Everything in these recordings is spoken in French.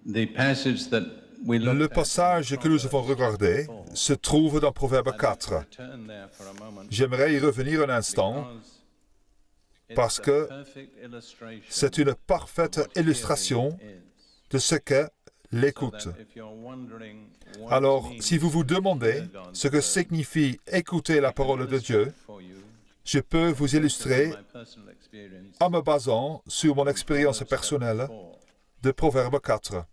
Le passage que nous avons regardé se trouve dans Proverbe 4. J'aimerais y revenir un instant parce que c'est une parfaite illustration de ce qu'est l'écoute. Alors, si vous vous demandez ce que signifie écouter la parole de Dieu, je peux vous illustrer en me basant sur mon expérience personnelle de Proverbe 4.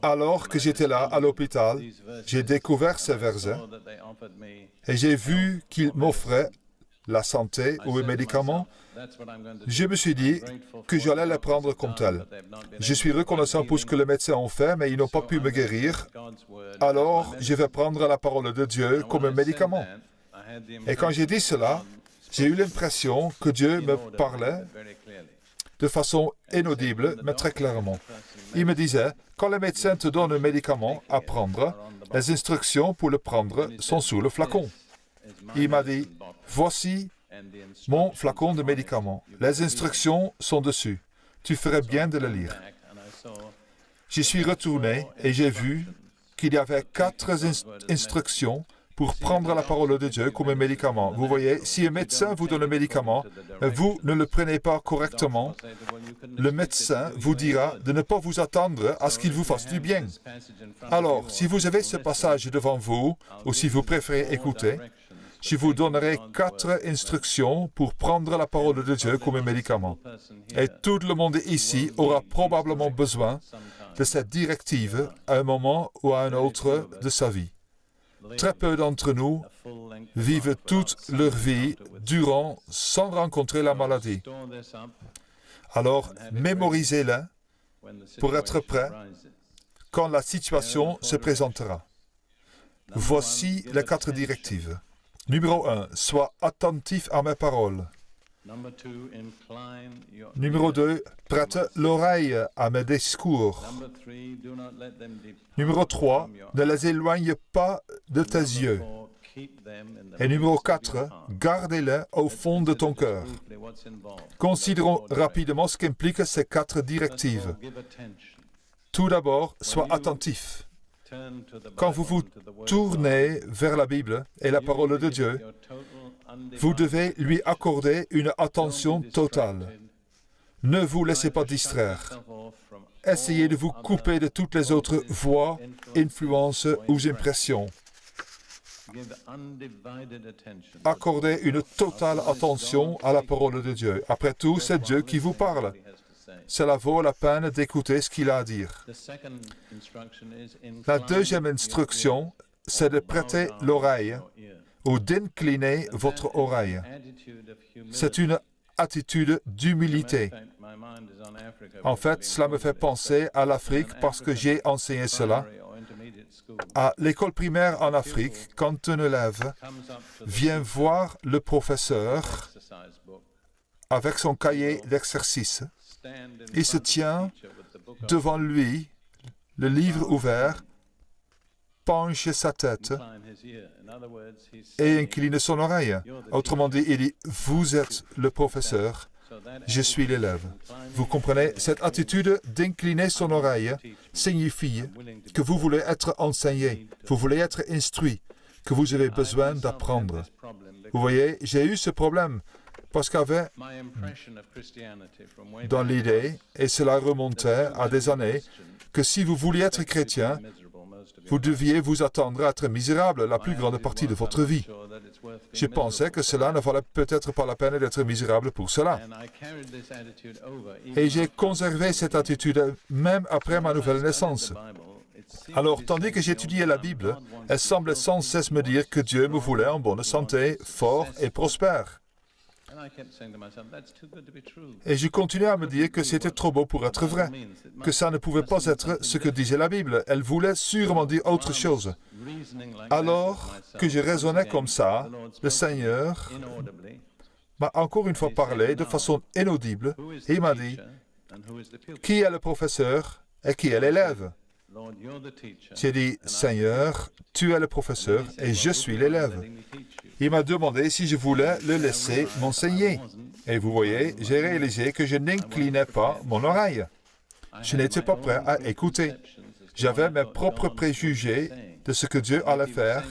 Alors que j'étais là à l'hôpital, j'ai découvert ces versets et j'ai vu qu'ils m'offraient la santé ou les médicaments. Je me suis dit que j'allais les prendre comme tels. Je suis reconnaissant pour ce que les médecins ont fait, mais ils n'ont pas pu me guérir. Alors, je vais prendre la parole de Dieu comme un médicament. Et quand j'ai dit cela, j'ai eu l'impression que Dieu me parlait de façon inaudible, mais très clairement. Il me disait, quand les médecins te donnent un médicament à prendre, les instructions pour le prendre sont sous le flacon. Il m'a dit, voici mon flacon de médicaments. Les instructions sont dessus. Tu ferais bien de le lire. J'y suis retourné et j'ai vu qu'il y avait 4 instructions pour prendre la parole de Dieu comme un médicament. Vous voyez, si un médecin vous donne un médicament, vous ne le prenez pas correctement, le médecin vous dira de ne pas vous attendre à ce qu'il vous fasse du bien. Alors, si vous avez ce passage devant vous, ou si vous préférez écouter, je vous donnerai 4 instructions pour prendre la parole de Dieu comme un médicament. Et tout le monde ici aura probablement besoin de cette directive à un moment ou à un autre de sa vie. Très peu d'entre nous vivent toute leur vie durant sans rencontrer la maladie. Alors, mémorisez-la pour être prêt quand la situation se présentera. Voici les 4 directives. Numéro 1, sois attentif à mes paroles. Numéro 2, prête l'oreille à mes discours. Numéro 3, ne les éloigne pas de tes yeux. Et numéro 4, gardez-les au fond de ton cœur. Considérons rapidement ce qu'impliquent ces 4 directives. Tout d'abord, sois attentif. Quand vous vous tournez vers la Bible et la parole de Dieu, vous devez lui accorder une attention totale. Ne vous laissez pas distraire. Essayez de vous couper de toutes les autres voix, influences ou impressions. Accordez une totale attention à la parole de Dieu. Après tout, c'est Dieu qui vous parle. Cela vaut la peine d'écouter ce qu'il a à dire. La deuxième instruction, c'est de prêter l'oreille ou d'incliner votre oreille. C'est une attitude d'humilité. En fait, cela me fait penser à l'Afrique parce que j'ai enseigné cela. À l'école primaire en Afrique, quand un élève vient voir le professeur avec son cahier d'exercice, il se tient devant lui, le livre ouvert, penche sa tête et incline son oreille. Autrement dit, il dit, vous êtes le professeur, je suis l'élève. Vous comprenez, cette attitude d'incliner son oreille signifie que vous voulez être enseigné, vous voulez être instruit, que vous avez besoin d'apprendre. Vous voyez, j'ai eu ce problème parce qu'il y avait dans l'idée, et cela remontait à des années, que si vous vouliez être chrétien, vous deviez vous attendre à être misérable la plus grande partie de votre vie. Je pensais que cela ne valait peut-être pas la peine d'être misérable pour cela. Et j'ai conservé cette attitude même après ma nouvelle naissance. Alors, tandis que j'étudiais la Bible, elle semblait sans cesse me dire que Dieu me voulait en bonne santé, fort et prospère. Et je continuais à me dire que c'était trop beau pour être vrai, que ça ne pouvait pas être ce que disait la Bible. Elle voulait sûrement dire autre chose. Alors que je raisonnais comme ça, le Seigneur m'a encore une fois parlé de façon inaudible et il m'a dit, qui est le professeur et qui est l'élève? J'ai dit, Seigneur, tu es le professeur et je suis l'élève. Il m'a demandé si je voulais le laisser m'enseigner. Et vous voyez, j'ai réalisé que je n'inclinais pas mon oreille. Je n'étais pas prêt à écouter. J'avais mes propres préjugés de ce que Dieu allait faire.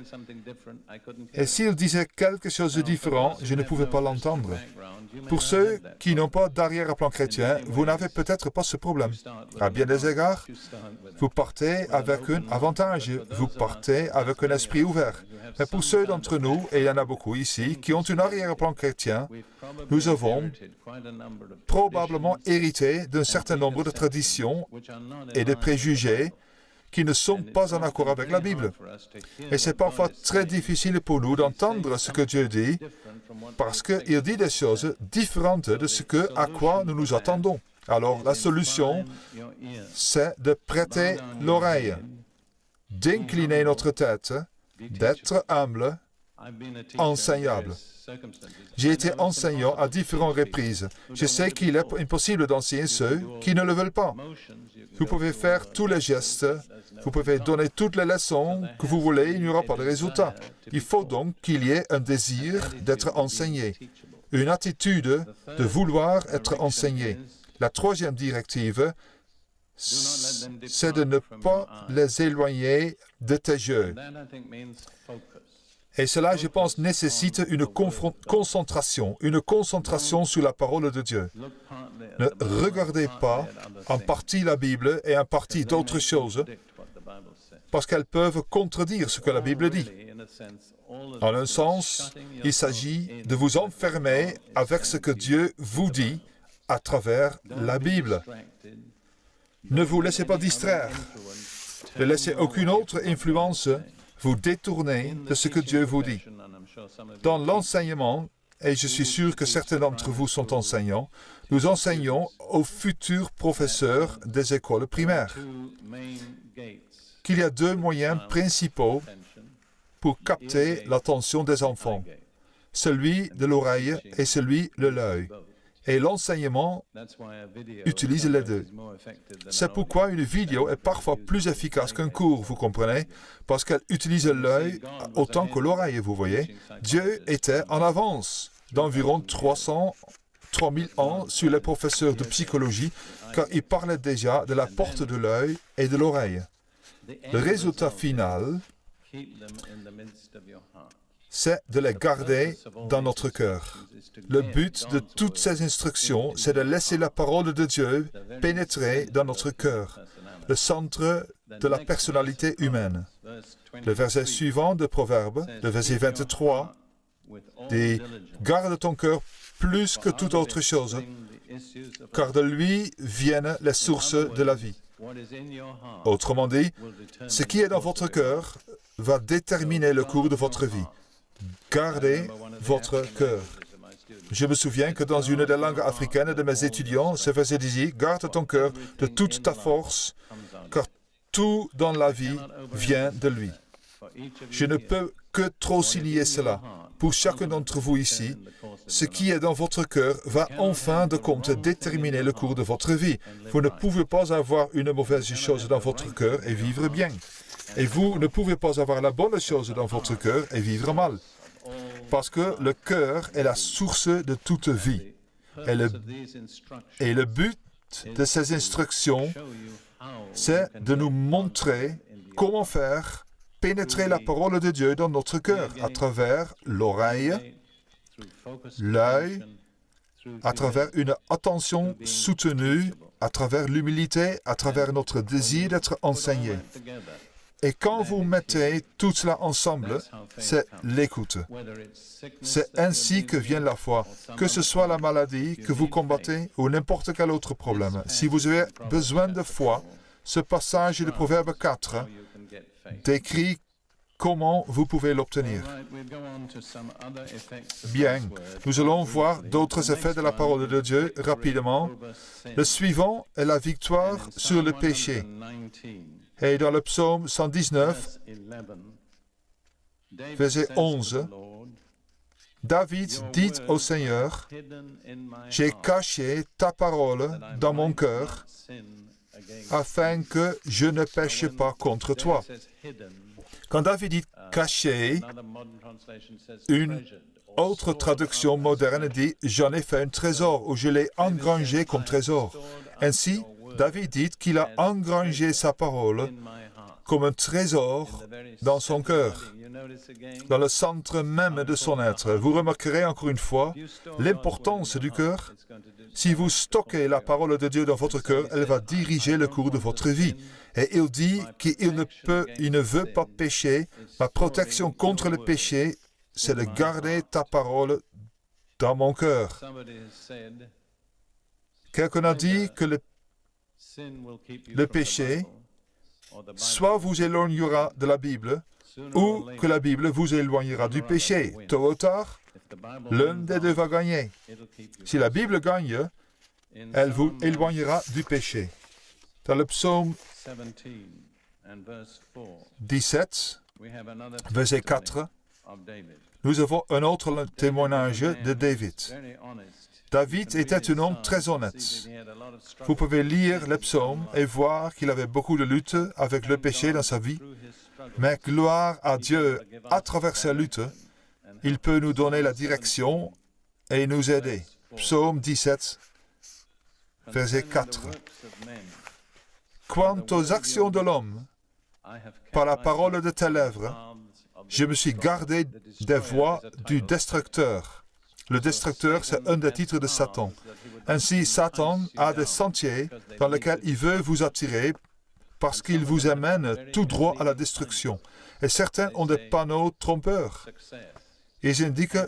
Et s'il disait quelque chose de différent, je ne pouvais pas l'entendre. Pour ceux qui n'ont pas d'arrière-plan chrétien, vous n'avez peut-être pas ce problème. À bien des égards, vous partez avec un avantage, vous partez avec un esprit ouvert. Mais pour ceux d'entre nous, et il y en a beaucoup ici, qui ont un arrière-plan chrétien, nous avons probablement hérité d'un certain nombre de traditions et de préjugés qui ne sont pas en accord avec la Bible. Et c'est parfois très difficile pour nous d'entendre ce que Dieu dit, parce qu'il dit des choses différentes de ce à quoi nous nous attendons. Alors, la solution, c'est de prêter l'oreille, d'incliner notre tête, d'être humble, enseignable. J'ai été enseignant à différentes reprises. Je sais qu'il est impossible d'enseigner ceux qui ne le veulent pas. Vous pouvez faire tous les gestes, vous pouvez donner toutes les leçons que vous voulez, il n'y aura pas de résultat. Il faut donc qu'il y ait un désir d'être enseigné, une attitude de vouloir être enseigné. La troisième directive, c'est de ne pas les éloigner de tes yeux. Et cela, je pense, nécessite une concentration sur la parole de Dieu. Ne regardez pas en partie la Bible et en partie d'autres choses, parce qu'elles peuvent contredire ce que la Bible dit. En un sens, il s'agit de vous enfermer avec ce que Dieu vous dit à travers la Bible. Ne vous laissez pas distraire. Ne laissez aucune autre influence vous détourner de ce que Dieu vous dit. Dans l'enseignement, et je suis sûr que certains d'entre vous sont enseignants, nous enseignons aux futurs professeurs des écoles primaires qu'il y a deux moyens principaux pour capter l'attention des enfants, celui de l'oreille et celui de l'œil. Et l'enseignement utilise les deux. C'est pourquoi une vidéo est parfois plus efficace qu'un cours, vous comprenez? Parce qu'elle utilise l'œil autant que l'oreille, vous voyez. Dieu était en avance d'environ 3000 ans sur les professeurs de psychologie, car il parlait déjà de la porte de l'œil et de l'oreille. Le résultat final, c'est de les garder dans notre cœur. Le but de toutes ces instructions, c'est de laisser la parole de Dieu pénétrer dans notre cœur, le centre de la personnalité humaine. Le verset suivant de Proverbe, le verset 23, dit « Garde ton cœur plus que toute autre chose, car de lui viennent les sources de la vie. » Autrement dit, ce qui est dans votre cœur va déterminer le cours de votre vie. Gardez votre cœur. Je me souviens que dans une des langues africaines de mes étudiants, ce verset disait « Garde ton cœur de toute ta force, car tout dans la vie vient de lui. » Je ne peux que trop signer cela. Pour chacun d'entre vous ici, ce qui est dans votre cœur va en fin de compte déterminer le cours de votre vie. Vous ne pouvez pas avoir une mauvaise chose dans votre cœur et vivre bien. Et vous ne pouvez pas avoir la bonne chose dans votre cœur et vivre mal. Parce que le cœur est la source de toute vie. Et le but de ces instructions, c'est de nous montrer comment faire pénétrer la parole de Dieu dans notre cœur à travers l'oreille, l'œil, à travers une attention soutenue, à travers l'humilité, à travers notre désir d'être enseigné. Et quand vous mettez tout cela ensemble, c'est l'écoute. C'est ainsi que vient la foi. Que ce soit la maladie que vous combattez ou n'importe quel autre problème. Si vous avez besoin de foi, ce passage de Proverbe 4 décrit comment vous pouvez l'obtenir. Bien, nous allons voir d'autres effets de la parole de Dieu rapidement. Le suivant est la victoire sur le péché. Et dans le psaume 119, verset 11, David dit au Seigneur, « J'ai caché ta parole dans mon cœur, afin que je ne pêche pas contre toi. » Quand David dit « caché », une autre traduction moderne dit « J'en ai fait un trésor » ou « Je l'ai engrangé comme trésor ». Ainsi, David dit qu'il a engrangé sa parole comme un trésor dans son cœur, dans le centre même de son être. Vous remarquerez encore une fois l'importance du cœur. Si vous stockez la parole de Dieu dans votre cœur, elle va diriger le cours de votre vie. Et il dit qu'il ne veut pas pécher. Ma protection contre le péché, c'est de garder ta parole dans mon cœur. Quelqu'un a dit que le péché, soit vous éloignera de la Bible, ou que la Bible vous éloignera du péché. Tôt ou tard, l'un des deux va gagner. Si la Bible gagne, elle vous éloignera du péché. Dans le psaume 17, verset 4, nous avons un autre témoignage de David. David était un homme très honnête. Vous pouvez lire les psaumes et voir qu'il avait beaucoup de luttes avec le péché dans sa vie. Mais gloire à Dieu, à travers sa lutte, il peut nous donner la direction et nous aider. Psaume 17, verset 4. Quant aux actions de l'homme, par la parole de tes lèvres, je me suis gardé des voies du destructeur. Le destructeur, c'est un des titres de Satan. Ainsi, Satan a des sentiers dans lesquels il veut vous attirer parce qu'il vous amène tout droit à la destruction. Et certains ont des panneaux trompeurs. Ils indiquent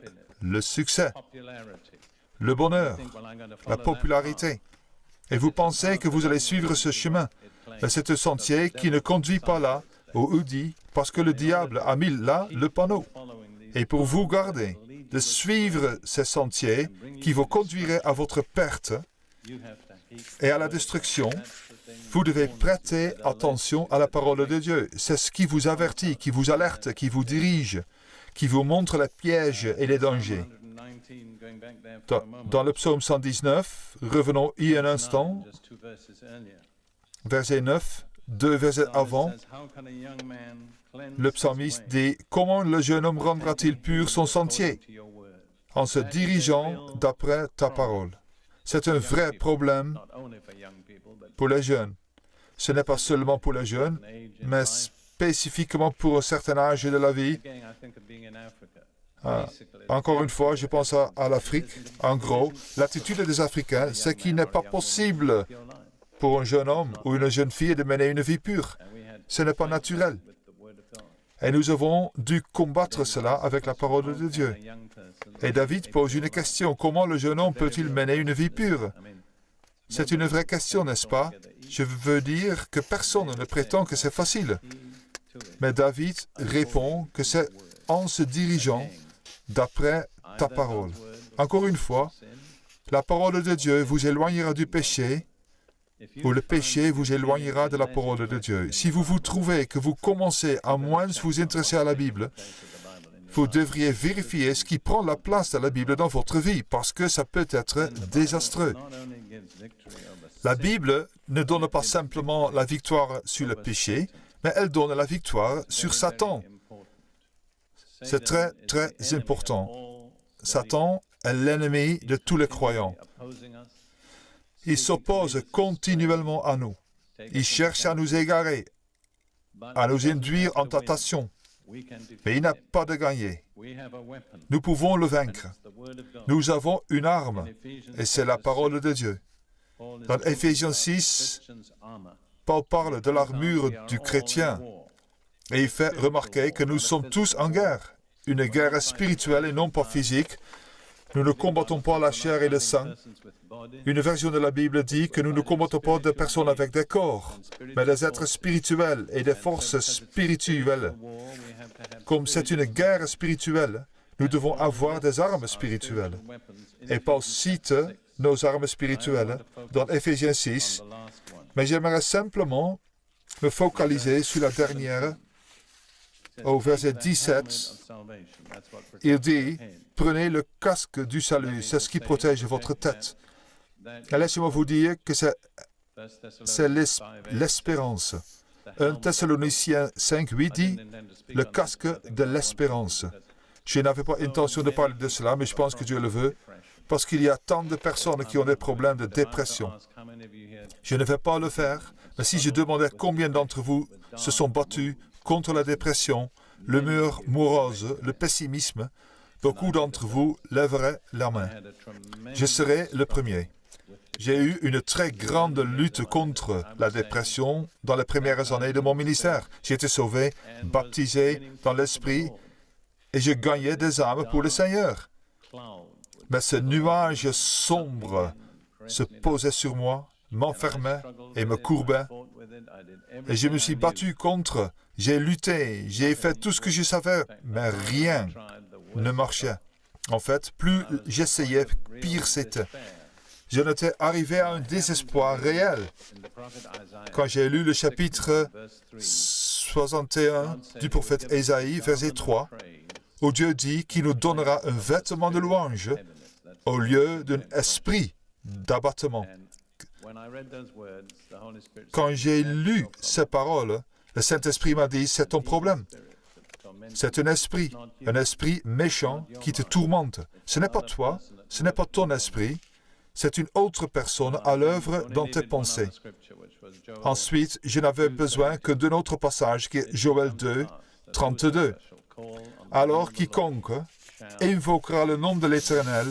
le succès, le bonheur, la popularité. Et vous pensez que vous allez suivre ce chemin. Mais c'est un sentier qui ne conduit pas là, où dit, parce que le diable a mis là le panneau. Et pour vous garder de suivre ces sentiers qui vous conduiraient à votre perte et à la destruction, vous devez prêter attention à la parole de Dieu. C'est ce qui vous avertit, qui vous alerte, qui vous dirige, qui vous montre les pièges et les dangers. Dans le psaume 119, revenons y un instant, verset 9, 2 versets avant, le psalmiste dit « Comment le jeune homme rendra-t-il pur son sentier en se dirigeant d'après ta parole ?» C'est un vrai problème pour les jeunes. Ce n'est pas seulement pour les jeunes, mais spécifiquement pour un certain âge de la vie. Encore une fois, je pense à l'Afrique. En gros, l'attitude des Africains, c'est qu'il n'est pas possible pour un jeune homme ou une jeune fille de mener une vie pure. Ce n'est pas naturel. Et nous avons dû combattre cela avec la parole de Dieu. Et David pose une question. Comment le jeune homme peut-il mener une vie pure? C'est une vraie question, n'est-ce pas? Je veux dire que personne ne prétend que c'est facile. Mais David répond que c'est en se dirigeant d'après ta parole. Encore une fois, la parole de Dieu vous éloignera du péché, ou le péché vous éloignera de la parole de Dieu. Si vous vous trouvez que vous commencez à moins vous intéresser à la Bible, vous devriez vérifier ce qui prend la place de la Bible dans votre vie, parce que ça peut être désastreux. La Bible ne donne pas simplement la victoire sur le péché, mais elle donne la victoire sur Satan. C'est très, très important. Satan est l'ennemi de tous les croyants. Il s'oppose continuellement à nous. Il cherche à nous égarer, à nous induire en tentation. Mais il n'a pas de gagner. Nous pouvons le vaincre. Nous avons une arme, et c'est la parole de Dieu. Dans Éphésiens 6, Paul parle de l'armure du chrétien, et il fait remarquer que nous sommes tous en guerre. Une guerre spirituelle et non pas physique. Nous ne combattons pas la chair et le sang. Une version de la Bible dit que nous ne combattons pas des personnes avec des corps, mais des êtres spirituels et des forces spirituelles. Comme c'est une guerre spirituelle, nous devons avoir des armes spirituelles. Et Paul cite nos armes spirituelles dans Éphésiens 6, mais j'aimerais simplement me focaliser sur la dernière, au verset 17. Il dit, « Prenez le casque du salut, c'est ce qui protège votre tête. » Et laissez-moi vous dire que c'est l'espérance. 1 Thessaloniciens 5, 8 dit, « Le casque de l'espérance. » Je n'avais pas intention de parler de cela, mais je pense que Dieu le veut, parce qu'il y a tant de personnes qui ont des problèmes de dépression. Je ne vais pas le faire, mais si je demandais combien d'entre vous se sont battus contre la dépression, l'humeur morose, le pessimisme, beaucoup d'entre vous lèveraient la main. Je serai le premier. J'ai eu une très grande lutte contre la dépression dans les premières années de mon ministère. J'ai été sauvé, baptisé dans l'Esprit, et je gagnais des âmes pour le Seigneur. Mais ce nuage sombre se posait sur moi, m'enfermait et me courbait. Et je me suis battu contre, j'ai lutté, j'ai fait tout ce que je savais, mais rien ne marchait. En fait, plus j'essayais, pire c'était. J'en étais arrivé à un désespoir réel. Quand j'ai lu le chapitre 61 du prophète Ésaïe, verset 3, où Dieu dit qu'il nous donnera un vêtement de louange au lieu d'un esprit d'abattement. Quand j'ai lu ces paroles, le Saint-Esprit m'a dit, c'est ton problème. C'est un esprit méchant qui te tourmente. Ce n'est pas toi, ce n'est pas ton esprit, c'est une autre personne à l'œuvre dans tes pensées. Ensuite, je n'avais besoin que d'un autre passage qui est Joël 2, 32. Alors quiconque invoquera le nom de l'Éternel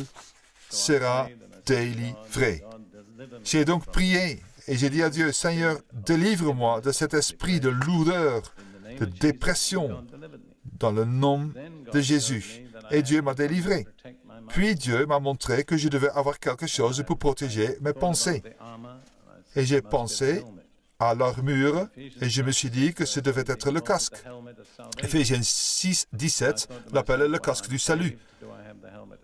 sera délivré. J'ai donc prié et j'ai dit à Dieu, Seigneur, délivre-moi de cet esprit de lourdeur, de dépression, dans le nom de Jésus. Et Dieu m'a délivré. Puis Dieu m'a montré que je devais avoir quelque chose pour protéger mes pensées. Et j'ai pensé à l'armure et je me suis dit que ce devait être le casque. Éphésiens 6, 17 l'appelle le casque du salut.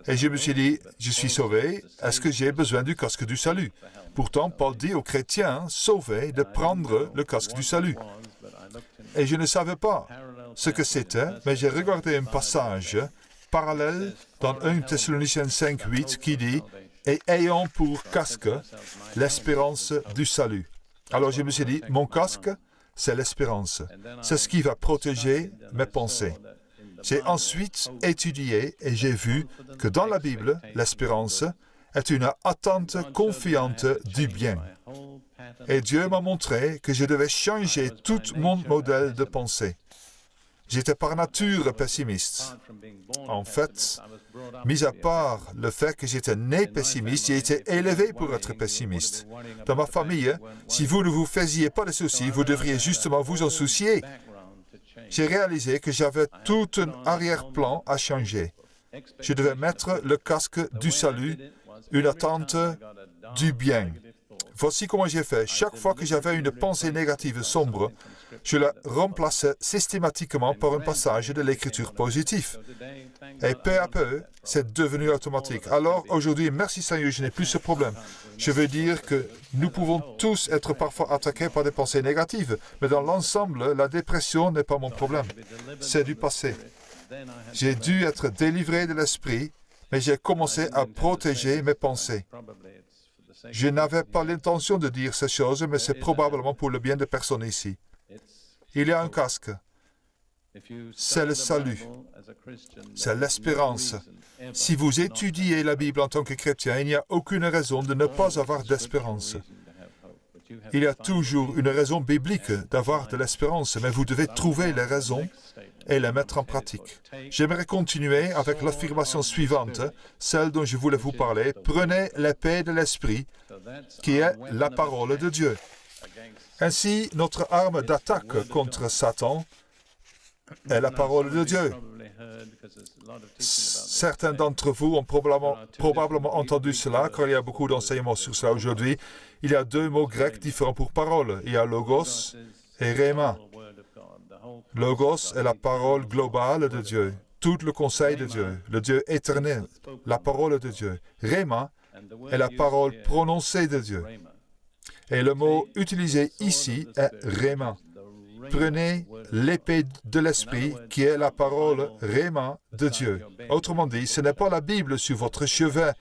Et je me suis dit, je suis sauvé, est-ce que j'ai besoin du casque du salut? Pourtant, Paul dit aux chrétiens sauvés de prendre le casque du salut. Et je ne savais pas ce que c'était, mais j'ai regardé un passage parallèle dans 1 Thessaloniciens 5, 8 qui dit « Et ayant pour casque l'espérance du salut ». Alors je me suis dit, mon casque, c'est l'espérance. C'est ce qui va protéger mes pensées. J'ai ensuite étudié et j'ai vu que dans la Bible, l'espérance est une attente confiante du bien. Et Dieu m'a montré que je devais changer tout mon modèle de pensée. J'étais par nature pessimiste. En fait, mis à part le fait que j'étais né pessimiste, j'ai été élevé pour être pessimiste. Dans ma famille, si vous ne vous faisiez pas de soucis, vous devriez justement vous en soucier. J'ai réalisé que j'avais tout un arrière-plan à changer. Je devais mettre le casque du salut, une attente du bien. Voici comment j'ai fait. Chaque fois que j'avais une pensée négative sombre, je la remplaçais systématiquement par un passage de l'écriture positive. Et peu à peu, c'est devenu automatique. Alors, aujourd'hui, merci Seigneur, je n'ai plus ce problème. Je veux dire que nous pouvons tous être parfois attaqués par des pensées négatives, mais dans l'ensemble, la dépression n'est pas mon problème. C'est du passé. J'ai dû être délivré de l'esprit, mais j'ai commencé à protéger mes pensées. Je n'avais pas l'intention de dire ces choses, mais c'est probablement pour le bien de personnes ici. Il y a un casque. C'est le salut. C'est l'espérance. Si vous étudiez la Bible en tant que chrétien, il n'y a aucune raison de ne pas avoir d'espérance. Il y a toujours une raison biblique d'avoir de l'espérance, mais vous devez trouver les raisons et les mettre en pratique. J'aimerais continuer avec l'affirmation suivante, celle dont je voulais vous parler. Prenez l'épée de l'Esprit, qui est la parole de Dieu. Ainsi, notre arme d'attaque contre Satan est la parole de Dieu. Certains d'entre vous ont probablement entendu cela, car il y a beaucoup d'enseignements sur cela aujourd'hui. Il y a deux mots grecs différents pour parole. Il y a logos et rhéma. Logos est la parole globale de Dieu, tout le conseil de Dieu, le Dieu éternel, la parole de Dieu. Rhéma est la parole prononcée de Dieu. Et le mot utilisé ici est rhéma. Prenez l'épée de l'Esprit qui est la parole rhéma de Dieu. Autrement dit, ce n'est pas la Bible sur votre chevet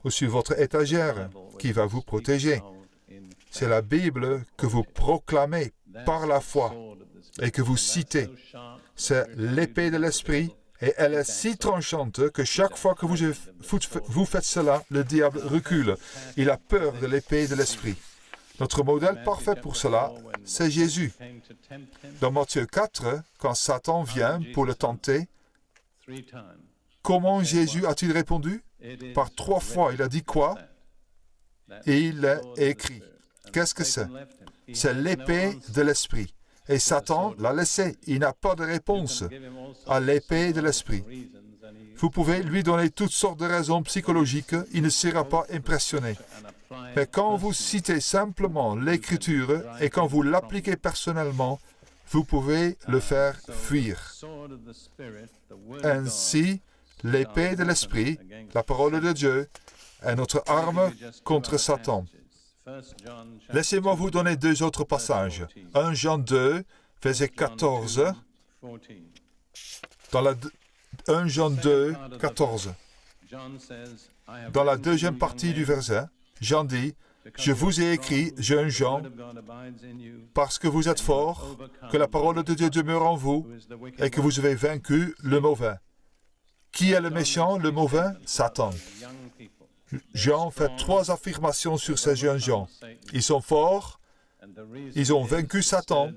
ou sur votre étagère qui va vous protéger. C'est la Bible que vous proclamez par la foi et que vous citez. C'est l'épée de l'Esprit Et elle est si tranchante que chaque fois que vous faites cela, le diable recule. Il a peur de l'épée de l'esprit. Notre modèle parfait pour cela, c'est Jésus. Dans Matthieu 4, quand Satan vient pour le tenter, comment Jésus a-t-il répondu? Par 3 fois, il a dit quoi? Et il est écrit. Qu'est-ce que c'est? C'est l'épée de l'esprit. Et Satan l'a laissé. Il n'a pas de réponse à l'épée de l'esprit. Vous pouvez lui donner toutes sortes de raisons psychologiques, il ne sera pas impressionné. Mais quand vous citez simplement l'Écriture et quand vous l'appliquez personnellement, vous pouvez le faire fuir. Ainsi, l'épée de l'Esprit, la parole de Dieu, est notre arme contre Satan. Laissez-moi vous donner 2 autres passages. 1 Jean 2, verset 14. 1 Jean 2, 14. Dans la deuxième partie du verset, Jean dit, « Je vous ai écrit, jeunes gens, parce que vous êtes forts, que la parole de Dieu demeure en vous, et que vous avez vaincu le mauvais. » Qui est le méchant, le mauvais? Satan. Jean fait 3 affirmations sur ces jeunes gens. Ils sont forts, ils ont vaincu Satan,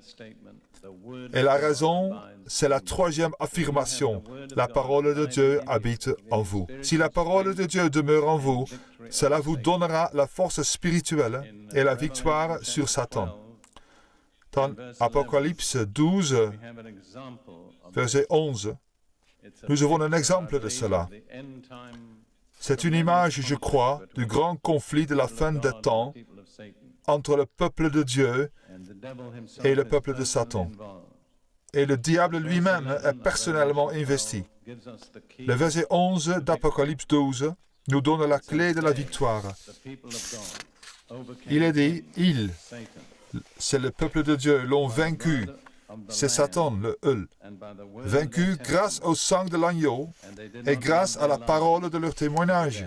et la raison, c'est la 3e affirmation. La parole de Dieu habite en vous. Si la parole de Dieu demeure en vous, cela vous donnera la force spirituelle et la victoire sur Satan. Dans Apocalypse 12, verset 11, nous avons un exemple de cela. C'est une image, je crois, du grand conflit de la fin des temps entre le peuple de Dieu et le peuple de Satan. Et le diable lui-même est personnellement investi. Le verset 11 d'Apocalypse 12 nous donne la clé de la victoire. Il est dit, c'est le peuple de Dieu, l'ont vaincu. C'est Satan, le Eul, vaincu grâce au sang de l'agneau et grâce à la parole de leur témoignage.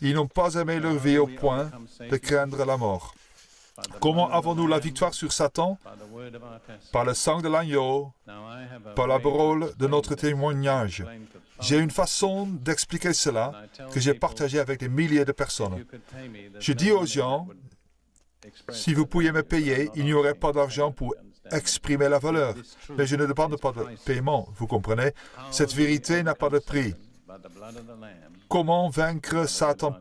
Ils n'ont pas aimé leur vie au point de craindre la mort. Comment avons-nous la victoire sur Satan? Par le sang de l'agneau, par la parole de notre témoignage. J'ai une façon d'expliquer cela que j'ai partagée avec des milliers de personnes. Je dis aux gens, si vous pouviez me payer, il n'y aurait pas d'argent pour exprimer la valeur. Mais je ne demande pas de paiement, vous comprenez? Cette vérité n'a pas de prix. Comment vaincre Satan?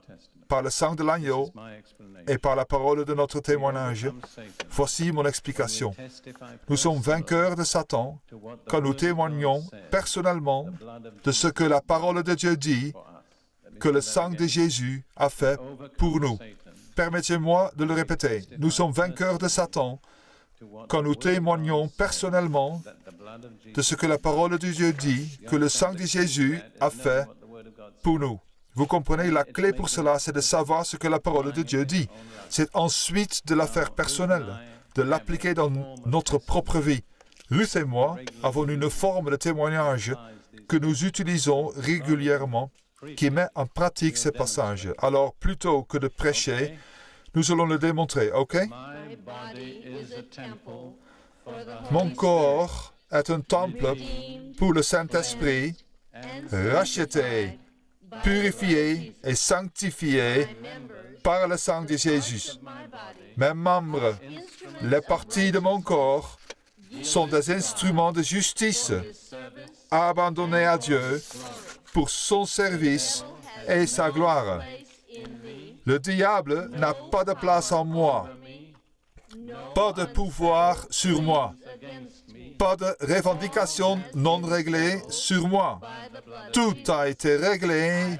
Par le sang de l'agneau et par la parole de notre témoignage. Voici mon explication. Nous sommes vainqueurs de Satan quand nous témoignons personnellement de ce que la parole de Dieu dit, que le sang de Jésus a fait pour nous. Permettez-moi de le répéter. Nous sommes vainqueurs de Satan quand nous témoignons personnellement de ce que la parole de Dieu dit, que le sang de Jésus a fait pour nous. Vous comprenez, la clé pour cela, c'est de savoir ce que la parole de Dieu dit. C'est ensuite de la faire personnelle, de l'appliquer dans notre propre vie. Ruth et moi avons une forme de témoignage que nous utilisons régulièrement qui met en pratique ces passages. Alors, plutôt que de prêcher, nous allons le démontrer, ok? Mon corps est un temple pour le Saint-Esprit, racheté, purifié et sanctifié par le sang de Jésus. Mes membres, les parties de mon corps, sont des instruments de justice abandonnés à Dieu pour son service et sa gloire. Le diable n'a pas de place en moi, pas de pouvoir sur moi, pas de revendications non réglées sur moi. Tout a été réglé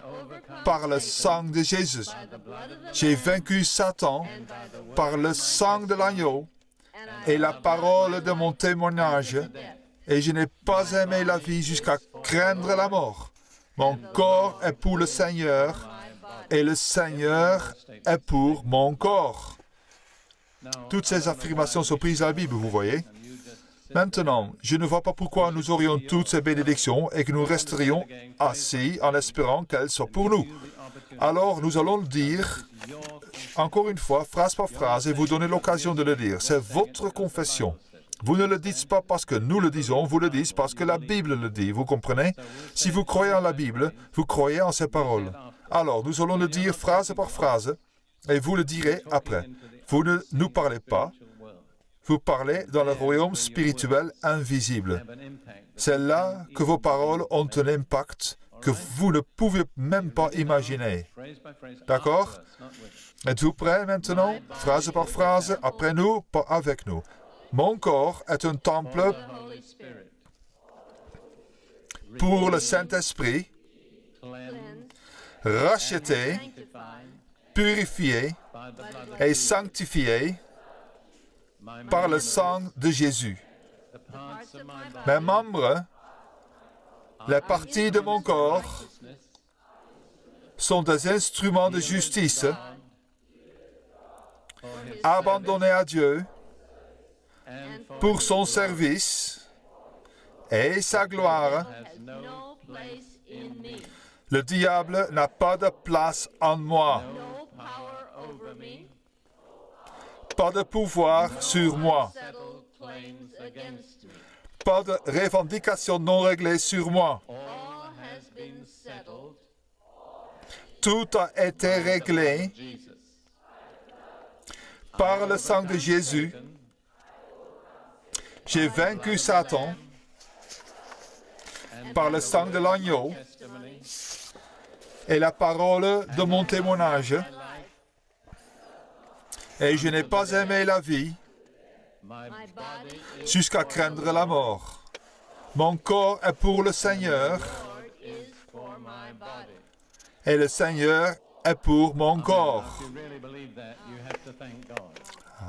par le sang de Jésus. J'ai vaincu Satan par le sang de l'agneau et la parole de mon témoignage, et je n'ai pas aimé la vie jusqu'à craindre la mort. Mon corps est pour le Seigneur, et le Seigneur est pour mon corps. Toutes ces affirmations sont prises à la Bible, vous voyez. Maintenant, je ne vois pas pourquoi nous aurions toutes ces bénédictions et que nous resterions assis en espérant qu'elles soient pour nous. Alors, nous allons le dire, encore une fois, phrase par phrase, et vous donner l'occasion de le dire. C'est votre confession. Vous ne le dites pas parce que nous le disons, vous le dites parce que la Bible le dit, vous comprenez? Si vous croyez en la Bible, vous croyez en ses paroles. Alors, nous allons le dire phrase par phrase, et vous le direz après. Vous ne nous parlez pas, vous parlez dans le royaume spirituel invisible. C'est là que vos paroles ont un impact que vous ne pouvez même pas imaginer. D'accord? Êtes-vous prêts maintenant? Phrase par phrase, après nous, pas avec nous. Mon corps est un temple pour le Saint-Esprit, racheté, purifié et sanctifié par le sang de Jésus. Mes membres, les parties de mon corps, sont des instruments de justice abandonnés à Dieu pour son service et sa gloire. Le diable n'a pas de place en moi, pas de pouvoir sur moi, pas de revendication non réglée sur moi. Tout a été réglé par le sang de Jésus. J'ai vaincu Satan par le sang de l'agneau et la parole de mon témoignage. Et je n'ai pas aimé la vie jusqu'à craindre la mort. Mon corps est pour le Seigneur et le Seigneur est pour mon corps.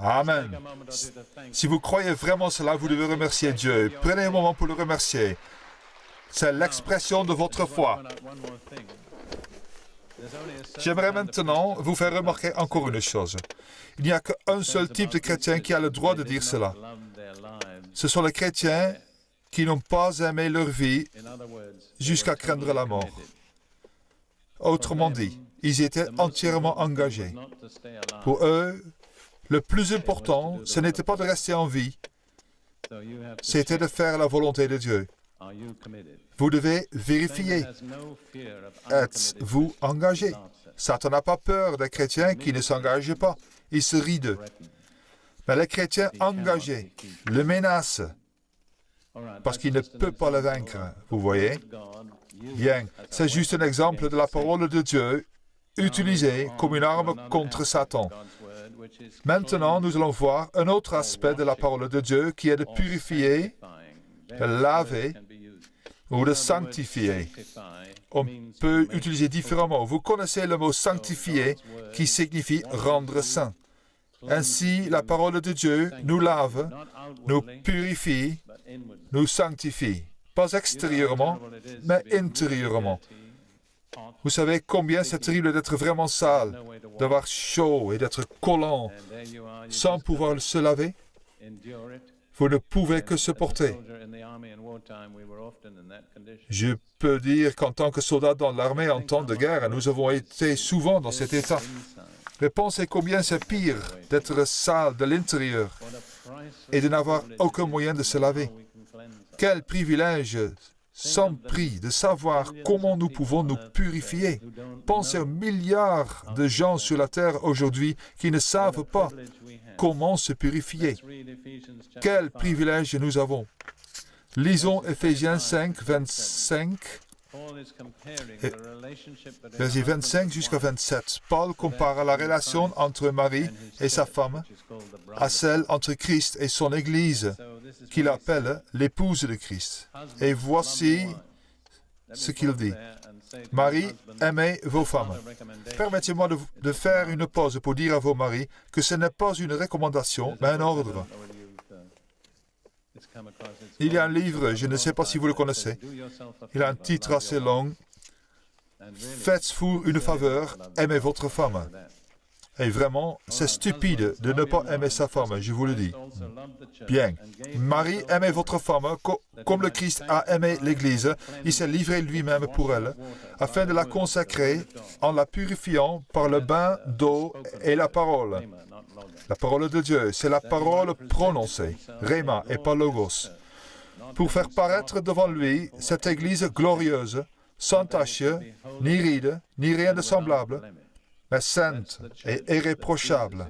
Amen. Si vous croyez vraiment cela, vous devez remercier Dieu. Prenez un moment pour le remercier. C'est l'expression de votre foi. J'aimerais maintenant vous faire remarquer encore une chose. Il n'y a qu'un seul type de chrétien qui a le droit de dire cela. Ce sont les chrétiens qui n'ont pas aimé leur vie jusqu'à craindre la mort. Autrement dit, ils étaient entièrement engagés. Pour eux, le plus important, ce n'était pas de rester en vie, c'était de faire la volonté de Dieu. Vous devez vérifier. Êtes-vous engagé? Satan n'a pas peur des chrétiens qui ne s'engagent pas. Il se rit d'eux. Mais les chrétiens engagés le menacent parce qu'il ne peut pas le vaincre. Vous voyez? Bien, c'est juste un exemple de la parole de Dieu utilisée comme une arme contre Satan. Maintenant, nous allons voir un autre aspect de la parole de Dieu qui est de purifier, de laver ou de sanctifier. On peut utiliser différents mots. Vous connaissez le mot sanctifier qui signifie rendre saint. Ainsi, la parole de Dieu nous lave, nous purifie, nous sanctifie. Pas extérieurement, mais intérieurement. Vous savez combien c'est terrible d'être vraiment sale, d'avoir chaud et d'être collant sans pouvoir se laver? Vous ne pouvez que supporter. Je peux dire qu'en tant que soldat dans l'armée en temps de guerre, nous avons été souvent dans cet état. Mais pensez combien c'est pire d'être sale de l'intérieur et de n'avoir aucun moyen de se laver. Quel privilège sans prix de savoir comment nous pouvons nous purifier. Pensez aux milliards de gens sur la terre aujourd'hui qui ne savent pas comment se purifier. Quel privilège nous avons. Lisons Éphésiens 5, 25, versets 25 jusqu'à 27. Paul compare la relation entre un mari et sa femme à celle entre Christ et son Église, qu'il appelle l'épouse de Christ. Et voici ce qu'il dit. Maris, aimez vos femmes. Permettez-moi de faire une pause pour dire à vos maris que ce n'est pas une recommandation, mais un ordre. Il y a un livre, je ne sais pas si vous le connaissez. Il a un titre assez long. Faites-vous une faveur, aimez votre femme. Et vraiment, c'est stupide de ne pas aimer sa femme, je vous le dis. Bien. Marie, aimez votre femme comme le Christ a aimé l'Église. Il s'est livré lui-même pour elle, afin de la consacrer en la purifiant par le bain d'eau et la parole. La parole de Dieu, c'est la parole prononcée, Rhéma et pas Logos, pour faire paraître devant lui cette Église glorieuse, sans tache, ni ride, ni rien de semblable, mais sainte et irréprochable.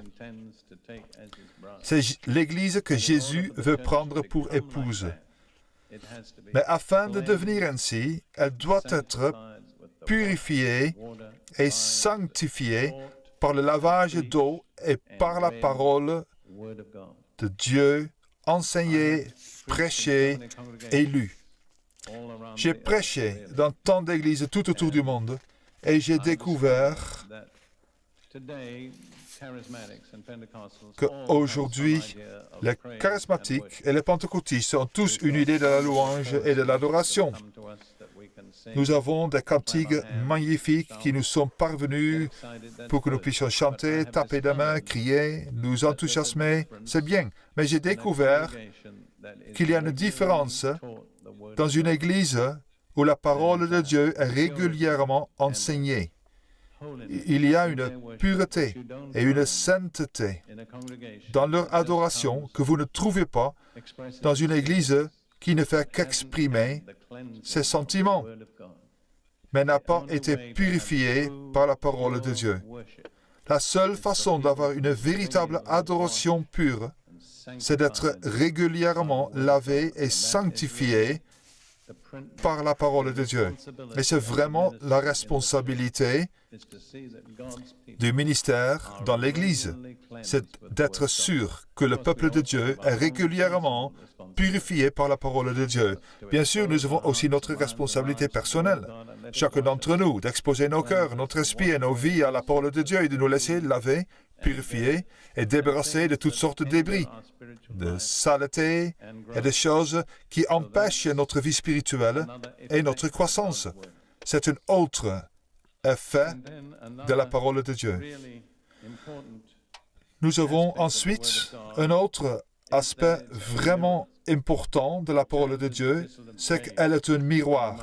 C'est l'Église que Jésus veut prendre pour épouse. Mais afin de devenir ainsi, elle doit être purifiée et sanctifiée par le lavage d'eau et par la parole de Dieu enseignée, prêchée et lue. J'ai prêché dans tant d'églises tout autour du monde et j'ai découvert qu'aujourd'hui, les charismatiques et les pentecôtistes ont tous une idée de la louange et de l'adoration. Nous avons des cantiques magnifiques qui nous sont parvenus pour que nous puissions chanter, taper des mains, crier, nous enthousiasmer. C'est bien, mais j'ai découvert qu'il y a une différence dans une église où la parole de Dieu est régulièrement enseignée. Il y a une pureté et une sainteté dans leur adoration que vous ne trouvez pas dans une église qui ne fait qu'exprimer ses sentiments, mais n'a pas été purifiée par la parole de Dieu. La seule façon d'avoir une véritable adoration pure, c'est d'être régulièrement lavé et sanctifié par la parole de Dieu. Et c'est vraiment la responsabilité du ministère dans l'Église. C'est d'être sûr que le peuple de Dieu est régulièrement purifié par la parole de Dieu. Bien sûr, nous avons aussi notre responsabilité personnelle, chacun d'entre nous, d'exposer nos cœurs, notre esprit et nos vies à la parole de Dieu et de nous laisser laver, purifier et débarrasser de toutes sortes de débris, de saleté et de choses qui empêchent notre vie spirituelle et notre croissance. C'est un autre effet de la parole de Dieu. Nous avons ensuite un autre aspect vraiment important de la parole de Dieu, c'est qu'elle est un miroir.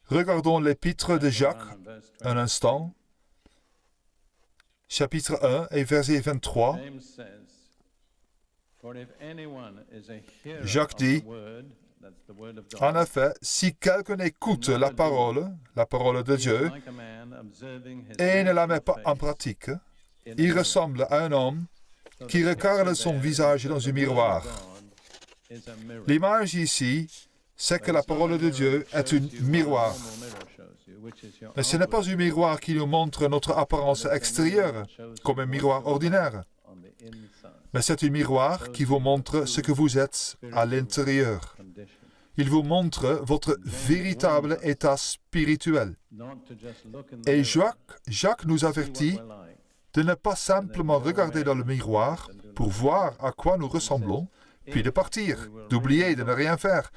Regardons l'épître de Jacques un instant. Chapitre 1 et verset 23. Jacques dit, « En effet, si quelqu'un écoute la parole de Dieu, et ne la met pas en pratique, il ressemble à un homme qui regarde son visage dans un miroir. » L'image ici, c'est que la parole de Dieu est un miroir. Mais ce n'est pas un miroir qui nous montre notre apparence extérieure, comme un miroir ordinaire. Mais c'est un miroir qui vous montre ce que vous êtes à l'intérieur. Il vous montre votre véritable état spirituel. Et Jacques nous avertit de ne pas simplement regarder dans le miroir pour voir à quoi nous ressemblons, puis de partir, d'oublier, de ne rien faire.